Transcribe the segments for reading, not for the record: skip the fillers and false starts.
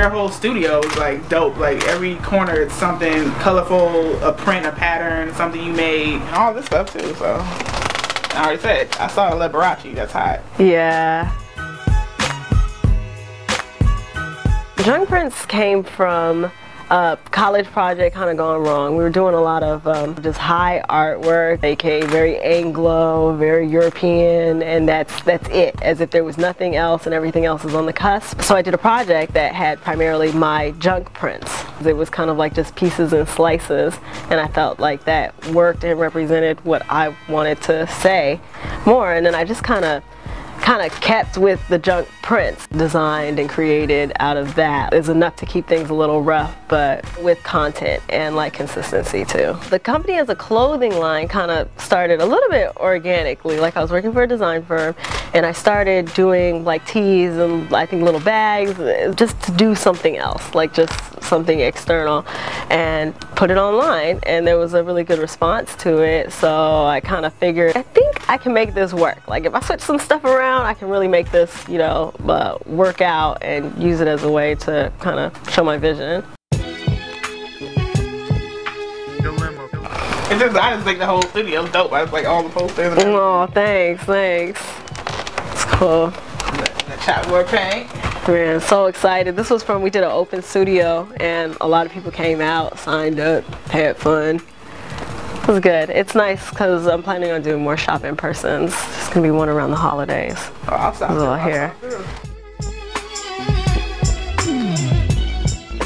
your whole studio is like dope. Like every corner it's something colorful, a print, a pattern, something you made, and all this stuff too. So I already said, I saw a Liberace, that's hot. Yeah. Junk Prints came from a college project kind of gone wrong. We were doing a lot of just high artwork, aka very Anglo, very European, and that's it, as if there was nothing else and everything else is on the cusp. So I did a project that had primarily my junk prints. It was kind of like just pieces and slices, and I felt like that worked and represented what I wanted to say more, and then I just kind of kept with the junk prints, designed and created out of that. Is enough to keep things a little rough, but with content and like consistency too. The company as a clothing line kind of started a little bit organically. Like I was working for a design firm and I started doing like tees and I think little bags just to do something else, like just something external, and put it online, and there was a really good response to it. So I kind of figured, I think I can make this work. Like if I switch some stuff around, I can really make this, you know, work out and use it as a way to kind of show my vision. It's just, I just think the whole studio is dope. I just like all the posters. Oh, thanks. It's cool. The chalkboard paint. Man, so excited. This was we did an open studio and a lot of people came out, signed up, had fun. It was good. It's nice because I'm planning on doing more shop in persons. There's going to be one around the holidays. Oh, I'll stop here.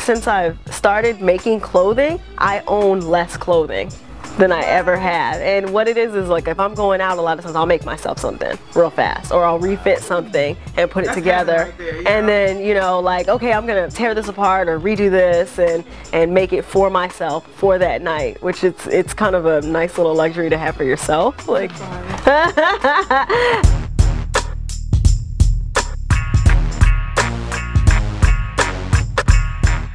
Since I've started making clothing, I own less clothing than I ever have. And what it is like if I'm going out, a lot of times I'll make myself something real fast, or I'll refit something and put it together. Right there, yeah. And then, you know, like, okay, I'm gonna tear this apart or redo this and make it for myself for that night, which it's kind of a nice little luxury to have for yourself. Like,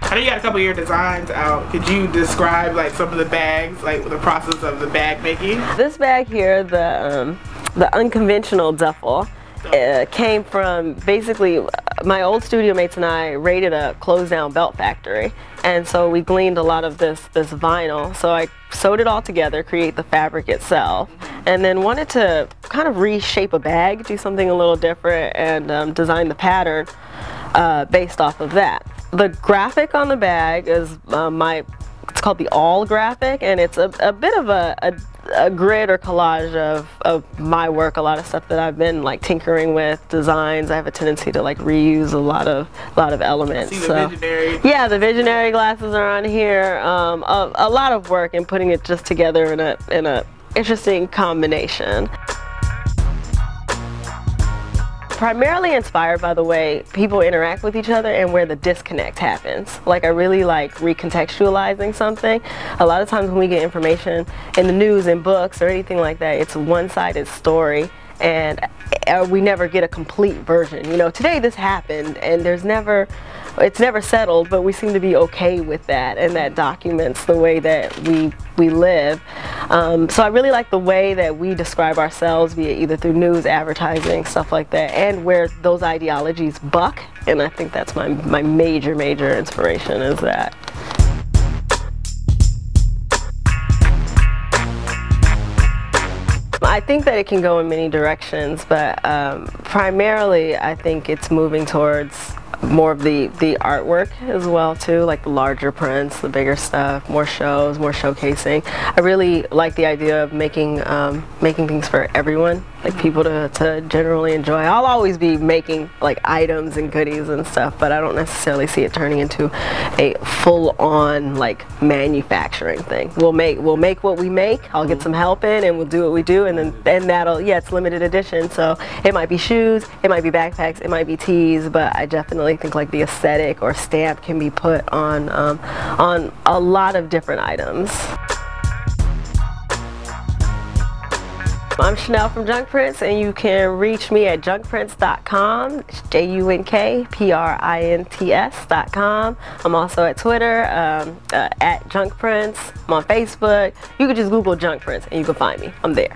I know you got a couple of your designs out. Could you describe like some of the bags, like the process of the bag making? This bag here, the unconventional duffel, came from basically my old studio mates and I raided a closed down belt factory, and so we gleaned a lot of this vinyl. So I sewed it all together, create the fabric itself, and then wanted to kind of reshape a bag, do something a little different, and design the pattern based off of that. The graphic on the bag is it's called the All graphic, and it's a bit of a grid or collage of my work, a lot of stuff that I've been like tinkering with, designs. I have a tendency to like reuse a lot of elements. I see the visionary. Yeah, the visionary glasses are on here. A lot of work in putting it just together in a interesting combination. Primarily inspired by the way people interact with each other and where the disconnect happens. Like I really like recontextualizing something. A lot of times when we get information in the news and books or anything like that, it's a one-sided story and we never get a complete version. You know, today this happened and it's never settled, but we seem to be okay with that, and that documents the way that we live. So I really like the way that we describe ourselves, be it either through news, advertising, stuff like that, and where those ideologies buck, and I think that's my major inspiration is that. I think that it can go in many directions, but primarily I think it's moving towards more of the artwork as well too, like the larger prints, the bigger stuff, more shows, more showcasing. I really like the idea of making things for everyone, like people to generally enjoy. I'll always be making like items and goodies and stuff, but I don't necessarily see it turning into a full-on like manufacturing thing. We'll make what we make. I'll get some help in and we'll do what we do, and then that'll, yeah, it's limited edition, so it might be shoes, it might be backpacks, it might be tees, but I definitely think like the aesthetic or stamp can be put on a lot of different items. I'm Chanel from Junk Prints, and you can reach me at junkprints.com. It's JUNKPRINTS.com. I'm also at Twitter at Junk Prints. I'm on Facebook. You can just Google Junk Prints and you can find me. I'm there.